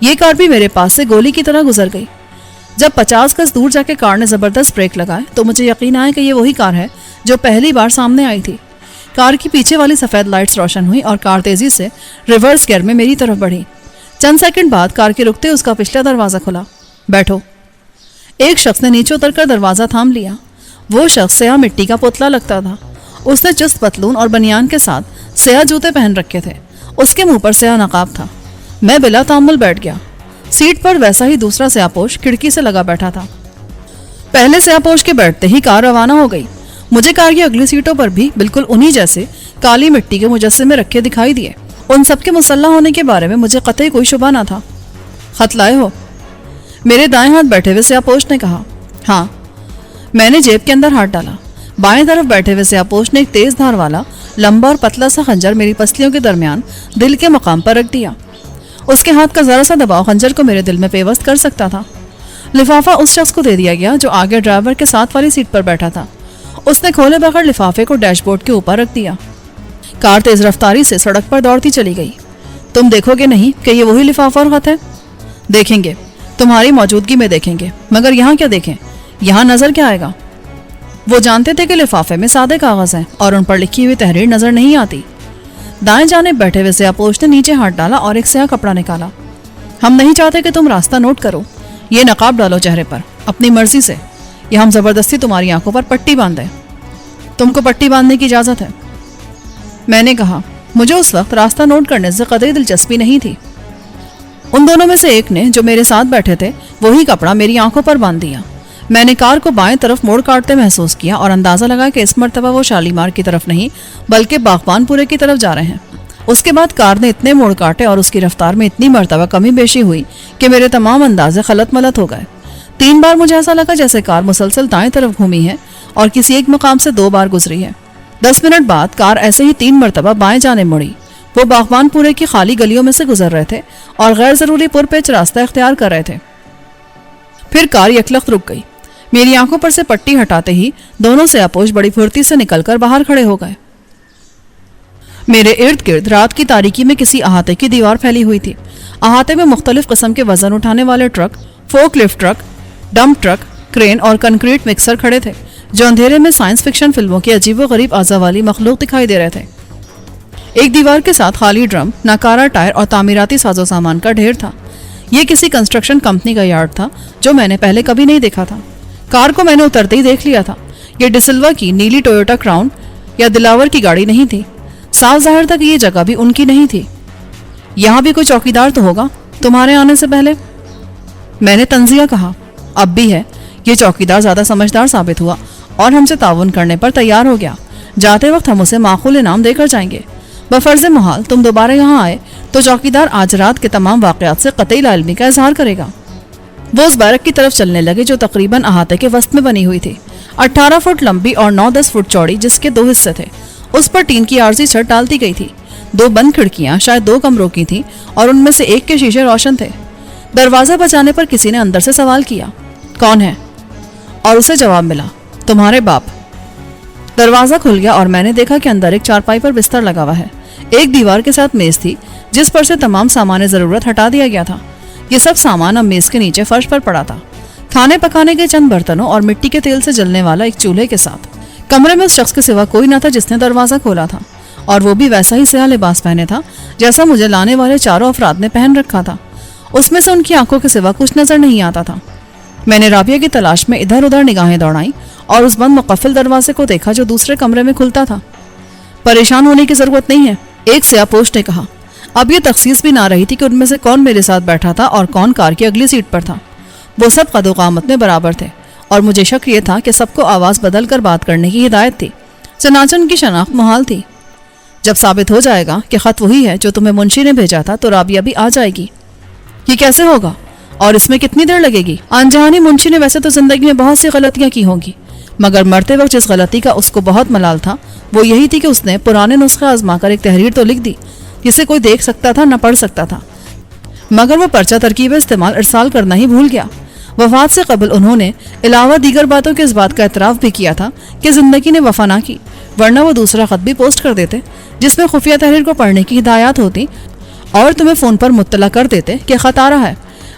یہ کار بھی میرے پاس سے گولی کی طرح گزر گئی۔ جب 50 گز دور جا کے کار نے زبردست بریک لگائے تو مجھے یقین آیا کہ یہ وہی کار ہے جو پہلی بار سامنے آئی تھی۔ کار کی پیچھے والی سفید لائٹس روشن ہوئی اور کار تیزی سے ریورس گیئر میں میری طرف بڑھی۔ چند سیکنڈ بعد کار کے رکتے اس کا پچھلا دروازہ کھلا۔ بیٹھو۔ ایک شخص نے نیچے اتر کر دروازہ تھام لیا۔ وہ شخص سیاہ مٹی کا پتلا لگتا تھا۔ اس نے چست پتلون اور بنیان کے ساتھ سیاہ جوتے پہن رکھے تھے۔ اس کے منہ پر سیاہ نقاب تھا۔ میں بلا تعمل بیٹھ گیا۔ سیٹ پر ویسا ہی دوسرا سیاہ پوش کھڑکی سے لگا بیٹھا تھا۔ پہلے سیاہ پوش کے بیٹھتے ہی کار روانہ ہو گئی۔ مجھے کار کی اگلی سیٹوں پر بھی بالکل انہی جیسے کالی مٹی کے مجسمے رکھے دکھائی دیے۔ ان سب کے مسلح ہونے کے بارے میں مجھے قطعی کوئی شبہ نہ تھا۔ خط لائے ہو؟ میرے دائیں ہاتھ بیٹھے ہوئے سیاہ پوش نے کہا۔ ہاں۔ میں نے جیب کے اندر ہاتھ ڈالا۔ بائیں طرف بیٹھے ہوئے سیاہ پوش نے ایک تیز دھار والا لمبا اور پتلا سا خنجر میری پسلیوں کے درمیان دل کے مقام پر رکھ دیا۔ اس کے ہاتھ کا ذرا سا دباؤ خنجر کو میرے دل میں پیوست کر سکتا تھا۔ لفافہ اس شخص کو دے دیا گیا جو آگے ڈرائیور کے ساتھ والی سیٹ پر بیٹھا تھا۔ اس نے کھولے بغیر لفافے کو ڈیش بورڈ کے اوپر رکھ دیا۔ کار تیز رفتاری سے سڑک پر دوڑتی چلی گئی۔ تم دیکھو گے نہیں کہ یہ وہی لفافہ اور خط ہے؟ دیکھیں گے، تمہاری موجودگی میں دیکھیں گے، مگر یہاں کیا دیکھیں؟ یہاں نظر کیا آئے گا؟ وہ جانتے تھے کہ لفافے میں سادے کاغذ ہیں اور ان پر لکھی ہوئی تحریر نظر نہیں آتی۔ دائیں جانب بیٹھے ہوئے سیاہ پوش نے نیچے ہاتھ ڈالا اور ایک سیاہ کپڑا نکالا۔ ہم نہیں چاہتے کہ تم راستہ نوٹ کرو۔ یہ نقاب ڈالو چہرے پر اپنی مرضی سے، یا ہم زبردستی تمہاری آنکھوں پر پٹی باندھ دیں۔ تم کو پٹی باندھنے کی اجازت ہے۔ میں نے کہا، مجھے اس وقت راستہ نوٹ کرنے سے قطعی دلچسپی نہیں تھی۔ ان دونوں میں سے ایک نے جو میرے ساتھ بیٹھے تھے وہی کپڑا میری آنکھوں پر باندھ دیا۔ میں نے کار کو بائیں طرف موڑ کاٹتے محسوس کیا اور اندازہ لگا کہ اس مرتبہ وہ شالیمار کی طرف نہیں بلکہ باغبان پورے کی طرف جا رہے ہیں۔ اس کے بعد کار نے اتنے موڑ کاٹے اور اس کی رفتار میں اتنی مرتبہ کمی بیشی ہوئی کہ میرے تمام اندازے خلط ملط ہو گئے۔ 3 بار مجھے ایسا لگا جیسے کار مسلسل دائیں طرف گھومی ہے اور کسی ایک مقام سے 2 بار گزری ہے۔ 10 منٹ بعد کار ایسے ہی 3 مرتبہ بائیں جانب مڑی۔ وہ باغبان پورے کی خالی گلیوں میں سے گزر رہے تھے اور غیر ضروری پرپیچ راستہ اختیار کر رہے تھے۔ پھر کار یکلخت رک گئی۔ میری آنکھوں پر سے پٹی ہٹاتے ہی دونوں سیاپوش بڑی پھرتی سے نکل کر باہر کھڑے ہو گئے۔ میرے ارد گرد رات کی تاریکی میں کسی احاطے کی دیوار پھیلی ہوئی تھی۔ احاطے میں مختلف قسم کے وزن اٹھانے والے truck, fork lift truck, dump truck, crane اور کنکریٹ مکسر کھڑے تھے جو اندھیرے میں سائنس فکشن فلموں کی عجیب و غریب اعضاء والی مخلوق دکھائی دے رہے تھے۔ ایک دیوار کے ساتھ خالی ڈرم، ناکارہ ٹائر اور تعمیراتی ساز و سامان کا ڈھیر تھا۔ یہ کسی کنسٹرکشن کمپنی کا یارڈ تھا جو میں نے پہلے کبھی نہیں دیکھا تھا۔ کار کو میں نے اترتے ہی دیکھ لیا تھا۔ یہ ڈسلوا کی نیلی ٹویوٹا کراؤن یا دلاور کی گاڑی نہیں تھی۔ صاف ظاہر تھا کہ یہ جگہ بھی ان کی نہیں تھی۔ یہاں بھی کوئی چوکیدار تو ہوگا تمہارے آنے سے پہلے؟ میں نے تنزیہ کہا۔ اب بھی ہے۔ یہ چوکیدار زیادہ سمجھدار ثابت ہوا اور ہم سے تعاون کرنے پر تیار ہو گیا۔ جاتے وقت ہم اسے معقول انعام دے کر جائیں گے۔ بفرض محال تم دوبارہ یہاں آئے تو چوکیدار آج رات کے تمام واقعات سے قطعی لا علمی کا اظہار کرے گا۔ وہ اس بیرک کی طرف چلنے لگے جو تقریباً احاطے کے وسط میں بنی ہوئی تھی، 18 فٹ لمبی اور 9-10 فٹ چوڑی، جس کے 2 حصے تھے۔ اس پر ٹین کی عارضی چھت ڈالتی گئی تھی۔ 2 بند کھڑکیاں شاید 2 کمروں کی تھیں اور ان میں سے ایک کے شیشے روشن تھے۔ دروازہ بجانے پر کسی نے اندر سے سوال کیا، کون ہے؟ اور اسے جواب ملا، تمہارے باپ۔ دروازہ کھل گیا اور میں نے دیکھا کہ اندر ایک چارپائی پر بستر لگا ہوا ہے۔ ایک دیوار کے ساتھ میز تھی جس پر سے تمام سامان ضرورت ہٹا دیا گیا تھا۔ یہ سب سامان اب میز کے نیچے فرش پر پڑا تھا، کھانے پکانے کے چند برتنوں اور مٹی کے تیل سے جلنے والا ایک چولہے کے ساتھ۔ کمرے میں اس شخص کے سوا کوئی نہ تھا جس نے دروازہ کھولا تھا، اور وہ بھی ویسا ہی سیاہ لباس پہنے تھا جیسا مجھے لانے والے 4 افراد نے پہن رکھا تھا۔ اس میں سے ان کی آنکھوں کے سوا کچھ نظر نہیں آتا تھا۔ میں نے رابعہ کی تلاش میں ادھر ادھر نگاہیں دوڑائیں اور اس بند مقفل دروازے کو دیکھا جو دوسرے کمرے میں کھلتا تھا۔ پریشان ہونے کی ضرورت نہیں ہے، ایک سیاہ پوش نے کہا۔ اب یہ تخصیص بھی نہ رہی تھی کہ ان میں سے کون میرے ساتھ بیٹھا تھا اور کون کار کی اگلی سیٹ پر تھا۔ وہ سب قد و قامت میں برابر تھے اور مجھے شک یہ تھا کہ سب کو آواز بدل کر بات کرنے کی ہدایت تھی، چنانچہ ان کی شناخت محال تھی۔ جب ثابت ہو جائے گا کہ خط وہی ہے جو تمہیں منشی نے بھیجا تھا تو رابعہ بھی آ جائے گی۔ یہ کیسے ہوگا اور اس میں کتنی دیر لگے گی؟ انجانی منشی نے ویسے تو زندگی میں بہت سی غلطیاں کی ہوں گی، مگر مرتے وقت جس غلطی کا اس کو بہت ملال تھا وہ یہی تھی کہ اس نے پرانے نسخے آزما کر ایک تحریر تو لکھ دی جسے کوئی دیکھ سکتا تھا نہ پڑھ سکتا تھا، مگر وہ پرچہ ترکیب استعمال ارسال کرنا ہی بھول گیا۔ وفات سے قبل انہوں نے علاوہ دیگر باتوں کے اس بات کا اعتراف بھی کیا تھا کہ زندگی نے وفا نہ کی، ورنہ وہ دوسرا خط بھی پوسٹ کر دیتے جس میں خفیہ تحریر کو پڑھنے کی ہدایات ہوتی اور تمہیں فون پر مطلع کر دیتے کہ خط آ رہا ہے،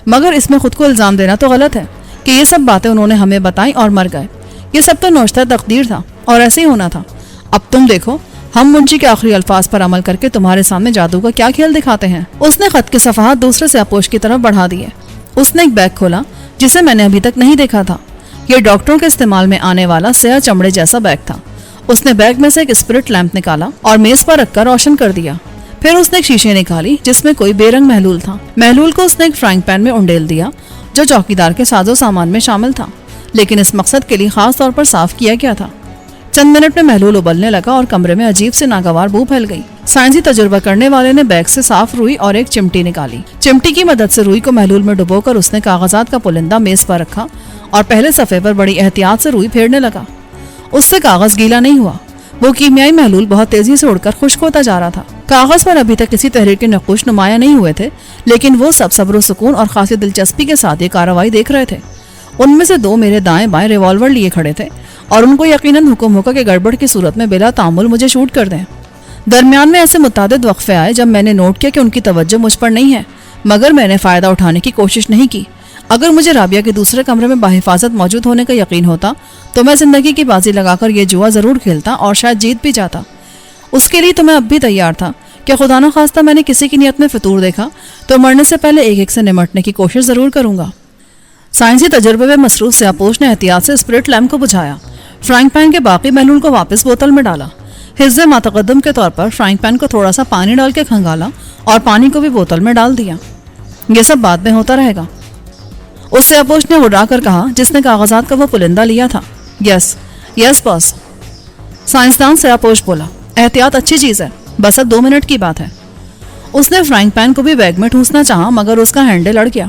مگر اس میں خود کو الزام دینا تو غلط ہے کہ یہ سب باتیں انہوں نے ہمیں بتائیں اور مر گئے۔ یہ سب تو نوشتہ تقدیر تھا اور ایسے ہی ہونا تھا۔ اب تم دیکھو ہم منشی کے آخری الفاظ پر عمل کر کے تمہارے سامنے جادو کا کیا کھیل دکھاتے ہیں۔ اس نے خط کے صفحات دوسرے سیاپوش کی طرف بڑھا دیے۔ اس نے ایک بیگ کھولا جسے میں نے ابھی تک نہیں دیکھا تھا۔ یہ ڈاکٹروں کے استعمال میں آنے والا سیاہ چمڑے جیسا بیگ تھا۔ اس نے بیگ میں سے ایک اسپرٹ لیمپ نکالا اور میز پر رکھ کر روشن کر دیا۔ پھر اس نے ایک شیشے نکالی جس میں کوئی بے رنگ محلول تھا۔ محلول کو اس نے ایک فرائنگ پین میں انڈیل دیا جو چوکیدار کے ساز و سامان میں شامل تھا، لیکن اس مقصد کے لیے خاص طور پر صاف کیا گیا تھا۔ چند منٹ میں محلول ابلنے لگا اور کمرے میں عجیب سے ناگوار بو پھیل گئی۔ سائنسی تجربہ کرنے والے نے بیگ سے صاف روئی اور ایک چمٹی نکالی۔ چمٹی کی مدد سے روئی کو محلول میں ڈبو کر اس نے کاغذات کا پلندہ میز پر رکھا اور پہلے صفحے پر بڑی احتیاط سے روئی پھیرنے لگا۔ اس سے کاغذ گیلا نہیں ہوا۔ وہ کیمیائی محلول بہت تیزی سے اڑ کر خشک ہوتا جا رہا تھا۔ کاغذ پر ابھی تک کسی تحریر کے نقوش نمایاں نہیں ہوئے تھے، لیکن وہ سب صبر و سکون اور خاصی دلچسپی کے ساتھ یہ کارروائی دیکھ رہے تھے۔ ان میں سے دو میرے دائیں بائیں ریوالور لیے کھڑے تھے اور ان کو یقیناً حکم ہوگا کہ گڑبڑ کی صورت میں بلا تعامل مجھے شوٹ کر دیں۔ درمیان میں ایسے متعدد وقفے آئے جب میں نے نوٹ کیا کہ ان کی توجہ مجھ پر نہیں ہے، مگر میں نے فائدہ اٹھانے کی کوشش نہیں کی۔ اگر مجھے رابعہ کے دوسرے کمرے میں بحفاظت موجود ہونے کا یقین ہوتا تو میں زندگی کی بازی لگا کر یہ جوا ضرور کھیلتا اور شاید جیت بھی جاتا۔ اس کے لیے تو میں اب بھی تیار تھا کہ خدا نہ خواستہ میں نے کسی کی نیت میں فطور دیکھا تو مرنے سے پہلے ایک ایک سے نمٹنے کی کوشش ضرور کروں گا۔ سائنسی تجربے میں مصروف سیاپوش نے احتیاط سے اسپرٹ لیمپ کو بجھایا، فرائنگ پین کے باقی محلول کو واپس بوتل میں ڈالا۔ حفظ ماتقدم کے طور پر فرائنگ پین کو تھوڑا سا پانی ڈال کے کھنگالا اور پانی کو بھی بوتل میں ڈال دیا۔ یہ سب بعد میں ہوتا رہے گا، اس سیاپوش نے اڑا کر کہا جس نے کاغذات کا وہ پلندہ لیا تھا۔ یس باس، سائنسدان سیاپوش بولا، احتیاط اچھی چیز ہے، بس اب 2 منٹ کی بات ہے۔ اس نے فرائنگ پین کو بھی بیگ میں ٹھونسنا چاہا مگر اس کا ہینڈل اڑ گیا۔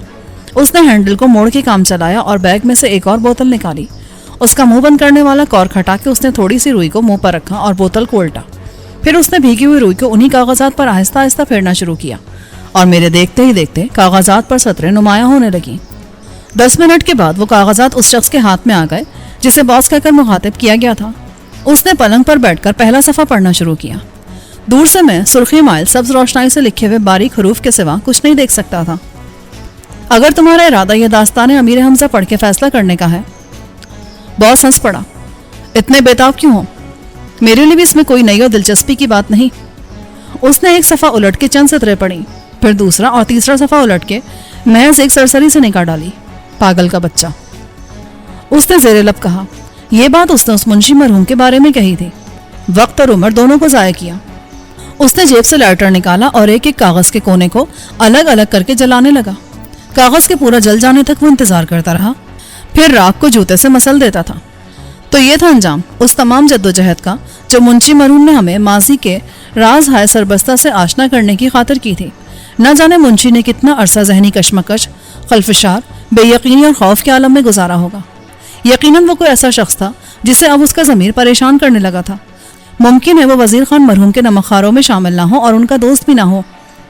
اس نے ہینڈل کو موڑ کے کام چلایا اور بیگ میں سے ایک اور بوتل نکالی۔ اس کا منہ بند کرنے والا کارک ہٹا کے اس نے تھوڑی سی روئی کو منہ پر رکھا اور بوتل کو الٹا۔ پھر اس نے بھیگی ہوئی روئی کو انہی کاغذات پر آہستہ آہستہ پھیرنا شروع کیا اور میرے دیکھتے ہی دیکھتے کاغذات پر سطریں نمایاں ہونے لگیں۔ 10 منٹ کے بعد وہ کاغذات اس شخص کے ہاتھ میں آ گئے جسے باس کہہ کر مخاطب کیا گیا تھا۔ اس نے پلنگ پر بیٹھ کر پہلا صفحہ پڑھنا شروع کیا۔ دور سے میں سرخی مائل سبز روشنائی سے لکھے ہوئے باریک حروف کے سوا کچھ نہیں دیکھ سکتا تھا۔ اگر تمہارا ارادہ یہ داستان امیر حمزہ پڑھ کے فیصلہ کرنے کا ہے۔ باس ہنس پڑا، اتنے بیتاب کیوں ہو؟ میرے لیے بھی اس میں کوئی نئی اور دلچسپی کی بات نہیں۔ اس نے ایک صفحہ الٹ کے چند سطریں پڑھی، پھر دوسرا اور تیسرا صفحہ الٹ کے محض ایک سرسری سے نکال ڈالی۔ پاگل کا بچہ، اس نے زیر لب کہا۔ یہ بات اس نے اس منشی مرحوم کے بارے میں کہی تھی۔ وقت اور عمر دونوں کو ضائع کیا۔ اس نے جیب سے لائٹر نکالا اور ایک ایک کاغذ کے کونے کو الگ الگ کر کے جلانے لگا۔ کاغذ کے پورا جل جانے تک وہ انتظار کرتا رہا، پھر راکھ کو جوتے سے مسل دیتا تھا۔ تو یہ تھا انجام اس تمام جدوجہد کا جو منشی مرحوم نے ہمیں ماضی کے راز ہائے سربستہ سے آشنا کرنے کی خاطر کی تھی۔ نہ جانے منشی نے کتنا عرصہ ذہنی کشمکش، خلفشار، بے یقینی اور خوف کے عالم میں گزارا ہوگا۔ یقیناً وہ کوئی ایسا شخص تھا جسے اب اس کا ضمیر پریشان کرنے لگا تھا۔ ممکن ہے وہ وزیر خان مرحوم کے نمکخواروں میں شامل نہ ہو اور ان کا دوست بھی نہ ہو۔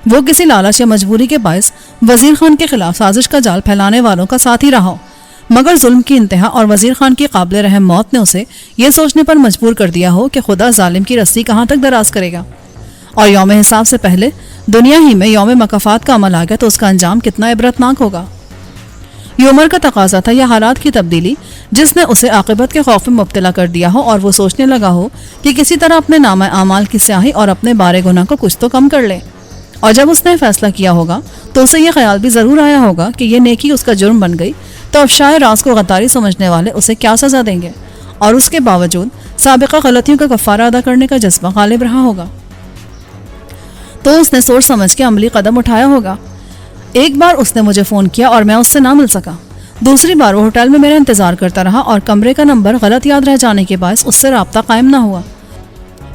وہ کسی لالچ یا مجبوری کے باعث وزیر خان کے خلاف سازش کا جال پھیلانے والوں کا ساتھ ہی رہا ہو، مگر ظلم کی انتہا اور وزیر خان کی قابل رحم موت نے اسے یہ سوچنے پر مجبور کر دیا ہو کہ خدا ظالم کی رسی کہاں تک دراز کرے گا، اور یوم حساب سے پہلے دنیا ہی میں یوم مکافات کا عمل آ گیا تو اس کا انجام کتنا عبرتناک ہوگا۔ یہ عمر کا تقاضا تھا یا حالات کی تبدیلی جس نے اسے عاقبت کے خوف میں مبتلا کر دیا ہو اور وہ سوچنے لگا ہو کہ کسی طرح اپنے نامہ اعمال کی سیاہی اور اپنے بارے گناہ کو کچھ تو کم کر لے۔ اور جب اس نے فیصلہ کیا ہوگا تو اسے یہ خیال بھی ضرور آیا ہوگا کہ یہ نیکی اس کا جرم بن گئی تو افشائے راز کو غداری سمجھنے والے اسے کیا سزا دیں گے، اور اس کے باوجود سابقہ غلطیوں کا کفارہ ادا کرنے کا جذبہ غالب رہا ہوگا۔ تو اس نے سوچ سمجھ کے عملی قدم اٹھایا ہوگا۔ ایک بار اس نے مجھے فون کیا اور میں اس سے نہ مل سکا۔ دوسری بار وہ ہوٹل میں میرا انتظار کرتا رہا اور کمرے کا نمبر غلط یاد رہ جانے کے باعث اس سے رابطہ قائم نہ ہوا۔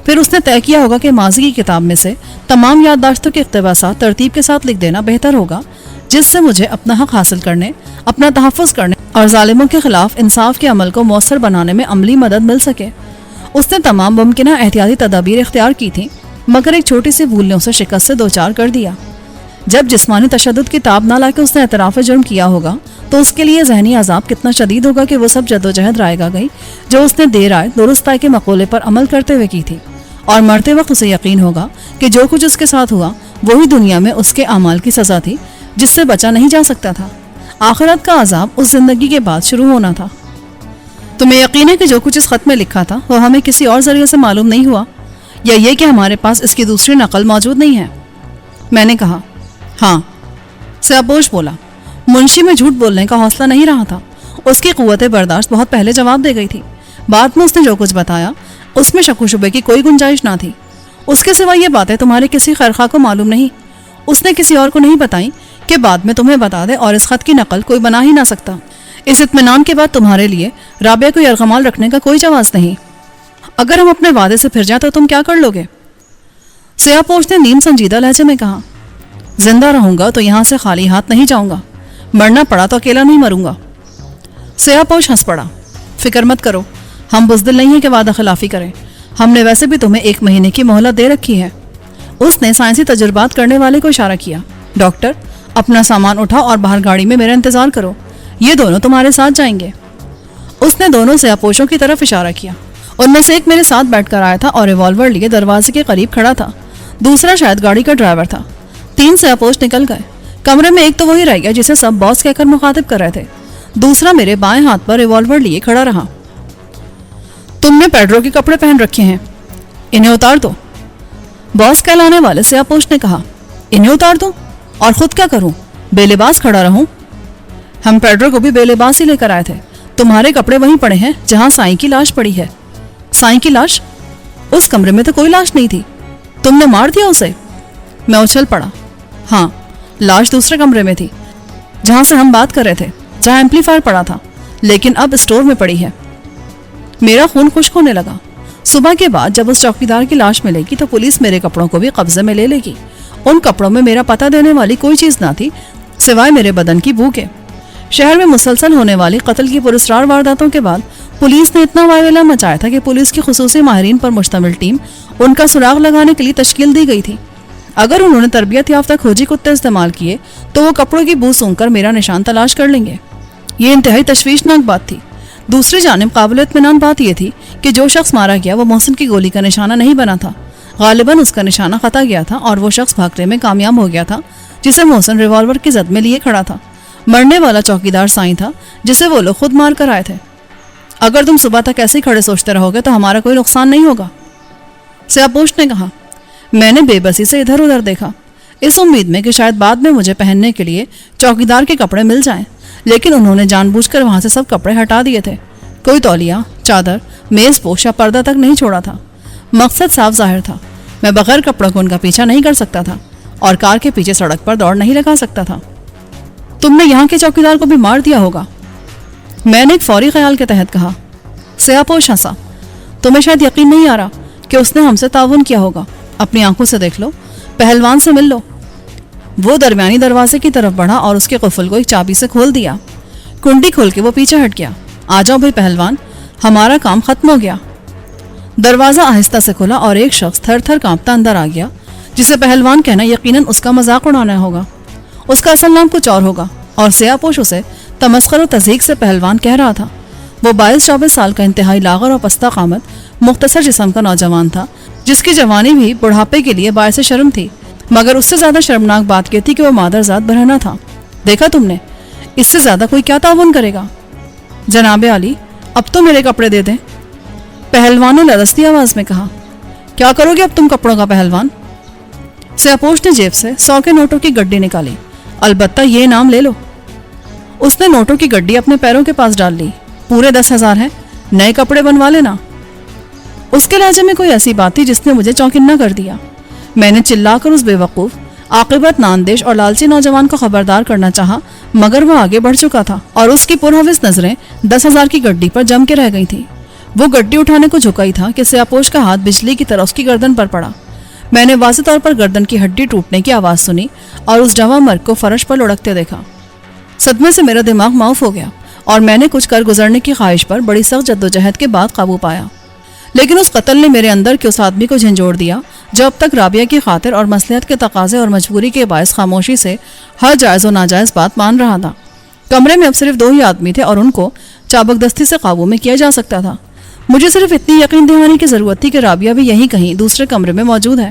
پھر اس نے طے کیا ہوگا کہ ماضی کی کتاب میں سے تمام یادداشتوں کے اقتباسات ترتیب کے ساتھ لکھ دینا بہتر ہوگا، جس سے مجھے اپنا حق حاصل کرنے، اپنا تحفظ کرنے اور ظالموں کے خلاف انصاف کے عمل کو مؤثر بنانے میں عملی مدد مل سکے۔ اس نے تمام ممکنہ احتیاطی تدابیر اختیار کی تھیں، مگر ایک چھوٹی سی بھول نے اسے شکست سے دوچار کر دیا۔ جب جسمانی تشدد کی تاب نہ لا کے اس نے اعتراف جرم کیا ہوگا تو اس کے لیے ذہنی عذاب کتنا شدید ہوگا کہ وہ سب جدوجہد رائے گا گئی جو اس نے دیر آئے درست آئے کے مقولے پر عمل کرتے ہوئے کی تھی، اور مرتے وقت اسے یقین ہوگا کہ جو کچھ اس کے ساتھ ہوا وہی دنیا میں اس کے اعمال کی سزا تھی جس سے بچا نہیں جا سکتا تھا. آخرت کا عذاب اس زندگی کے بعد شروع ہونا تھا. تمہیں یقین ہے کہ جو کچھ اس خط میں لکھا تھا وہ ہمیں کسی اور ذریعے سے معلوم نہیں ہوا, یا یہ کہ ہمارے پاس اس کی دوسری نقل موجود نہیں ہے؟ میں نے کہا ہاں. سیاپوش بولا. منشی میں جھوٹ بولنے کا حوصلہ نہیں رہا تھا. اس کی قوت برداشت بہت پہلے جواب دے گئی تھی. بعد میں اس نے جو کچھ بتایا اس میں شک و شبے کی کوئی گنجائش نہ تھی. اس کے سوا یہ باتیں تمہارے کسی خیرخواہ کو معلوم نہیں. اس نے کسی اور کو نہیں بتائیں کہ بعد میں تمہیں بتا دے, اور اس خط کی نقل کوئی بنا ہی نہ سکتا. اس اطمینان کے بعد تمہارے لیے رابعہ کو یرغمال رکھنے کا کوئی جواز نہیں. اگر ہم اپنے وعدے سے پھر جائیں تو تم کیا کر لو گے؟ سیاپوش نے نیم سنجیدہ لہجے میں کہا. زندہ رہوں گا تو یہاں سے خالی ہاتھ نہیں جاؤں گا. مرنا پڑا تو اکیلا نہیں مروں گا. سیاپوش ہنس پڑا. فکر مت کرو, ہم بزدل نہیں ہیں کہ وعدہ خلافی کریں. ہم نے ویسے بھی تمہیں 1 مہینے کی مہلت دے رکھی ہے. اس نے سائنسی تجربات کرنے والے کو اشارہ کیا. ڈاکٹر, اپنا سامان اٹھاؤ اور باہر گاڑی میں میرا انتظار کرو. یہ دونوں تمہارے ساتھ جائیں گے. اس نے دونوں سیاپوشوں کی طرف اشارہ کیا. ان میں سے ایک میرے ساتھ بیٹھ کر آیا تھا اور ریوالور لیے دروازے کے قریب کھڑا تھا. دوسرا شاید گاڑی کا ڈرائیور تھا. 3 سیاپوش نکل گئے. کمرے میں ایک تو وہی رہ گیا جسے سب باس کہہ کر مخاطب کر رہے تھے. دوسرا میرے بائیں ہاتھ پر ریوالور لیے کھڑا رہا. تم نے پیڈرو کے کپڑے پہن رکھے ہیں, انہیں اتار دو. باس کہلانے والے سیاپوش نے کہا. انہیں اتار دوں اور خود کیا کروں؟ بے لباس کھڑا رہوں؟ ہم پیڈرو کو بھی بے لباس ہی لے کر آئے تھے. تمہارے کپڑے وہیں پڑے ہیں جہاں سائیں کی لاش پڑی ہے. سائیں کی لاش؟ اس کمرے میں تو کوئی لاش نہیں تھی. تم نے مار دیا اسے؟ میں اچھل پڑا. ہاں, لاش دوسرے کمرے میں تھی جہاں سے ہم بات کر رہے تھے, جہاں ایمپلیفائر پڑا تھا, لیکن اب اسٹور میں پڑی ہے. میرا خون خشک ہونے لگا. صبح کے بعد جب اس چوکیدار کی لاش ملے گی تو پولیس میرے کپڑوں کو بھی قبضے میں لے لے گی. ان کپڑوں میں میرا پتہ دینے والی کوئی چیز نہ تھی سوائے میرے بدن کی بو کے. شہر میں مسلسل ہونے والی قتل کی پراسرار وارداتوں کے بعد پولیس نے اتنا وائولا مچایا تھا کہ پولیس کی خصوصی ماہرین پر مشتمل ٹیم ان کا سراغ لگانے کے لیے تشکیل دی گئی تھی. اگر انہوں نے تربیت یافتہ کھوجی کتے استعمال کیے تو وہ کپڑوں کی بو سونگھ کر میرا نشان تلاش کر لیں گے. یہ انتہائی تشویشناک بات تھی. دوسری جانب قابل اطمینان بات یہ تھی کہ جو شخص مارا گیا وہ محسن کی گولی کا نشانہ نہیں بنا تھا. غالباً اس کا نشانہ خطا گیا تھا اور وہ شخص بھاگنے میں کامیاب ہو گیا تھا جسے محسن ریوالور کی زد میں لیے کھڑا تھا. مرنے والا چوکیدار سائیں تھا جسے وہ لوگ خود مار کر آئے تھے. اگر تم صبح تک ایسے ہی کھڑے سوچتے رہو گے تو ہمارا کوئی نقصان نہیں ہوگا. سیاپوش نے کہا. میں نے بے بسی سے ادھر ادھر دیکھا, اس امید میں کہ شاید بعد میں مجھے پہننے کے لیے چوکیدار کے کپڑے مل جائیں, لیکن انہوں نے جان بوجھ کر وہاں سے سب کپڑے ہٹا دیے تھے. کوئی تولیہ, چادر, میز پوش یا پردہ تک نہیں چھوڑا تھا. مقصد صاف ظاہر تھا. میں بغیر کپڑوں کو ان کا پیچھا نہیں کر سکتا تھا اور کار کے پیچھے سڑک پر دوڑ نہیں لگا سکتا تھا. تم نے یہاں کے چوکیدار کو بھی مار دیا ہوگا, میں نے ایک فوری خیال کے تحت کہا. سیاپوش ہنسا. تمہیں شاید یقین نہیں آ رہا کہ اس نے ہم سے تعاون کیا ہوگا. اپنی آنکھوں سے دیکھ لو, پہلوان سے مل لو. وہ درمیانی دروازے کی طرف بڑھا اور اس کے قفل کو ایک چابی سے کھول دیا. کنڈی کھول کے وہ پیچھے ہٹ گیا. آ جاؤ بھائی پہلوان, ہمارا کام ختم ہو گیا. دروازہ آہستہ سے کھلا اور ایک شخص تھر تھر کانپتا اندر آ گیا, جسے پہلوان کہنا یقیناً اس کا مذاق اڑانا ہوگا. اس کا اصل نام کچھ اور ہوگا اور سیاپوش اسے تمسخر و تضحیک سے پہلوان کہہ رہا تھا. وہ 22-24 سال کا انتہائی لاغر اور پستہ قامت, مختصر جسم کا نوجوان تھا, جس کی جوانی بھی بڑھاپے کے لیے باعث شرم تھی. مگر اس سے زیادہ شرمناک بات یہ تھی کہ وہ مادرزاد برہنہ تھا. دیکھا تم نے, اس سے زیادہ کوئی کیا تعاون کرے گا؟ جناب عالی, اب تو میرے کپڑے دے دیں, پہلوان نے لرزتی آواز میں کہا. کیا کرو گے اب تم کپڑوں کا پہلوان؟ سیاپوش نے جیب سے 100 کے نوٹوں کی گڈی نکالی. البتہ یہ نام لے لو. اس نے نوٹوں کی گڈی اپنے پیروں کے پاس ڈال لی. پورے 10,000 ہیں, نئے کپڑے بنوا لینا. اس کے لہجے میں کوئی ایسی بات تھی جس نے مجھے چونکنا کر دیا. میں نے چلا کر اس بے وقوف, عاقبت ناندیش اور لالچی نوجوان کو خبردار کرنا چاہا, مگر وہ آگے بڑھ چکا تھا اور اس کی پرہوس نظریں 10,000 کی گڈی پر جم کے رہ گئی تھیں. وہ گڈی اٹھانے کو جھکا ہی تھا کہ سیاپوش کا ہاتھ بجلی کی طرح اس کی گردن پر پڑا. میں نے واضح طور پر گردن کی ہڈی ٹوٹنے کی آواز سنی اور اس جواں مرد کو فرش پر لڑکتے دیکھا. صدمے سے میرا دماغ معاف ہو گیا اور میں نے کچھ کر گزرنے کی خواہش پر بڑی سخت جدوجہد کے بعد قابو پایا. لیکن اس قتل نے میرے اندر کے اس آدمی کو جھنجھوڑ دیا جو اب تک رابعہ کی خاطر اور مصلحت کے تقاضے اور مجبوری کے باعث خاموشی سے ہر جائز و ناجائز بات مان رہا تھا. کمرے میں اب صرف 2 ہی آدمی تھے اور ان کو چابک دستی سے قابو میں کیا جا سکتا تھا. مجھے صرف اتنی یقین دہانی کی ضرورت تھی کہ رابعہ بھی یہیں کہیں دوسرے کمرے میں موجود ہے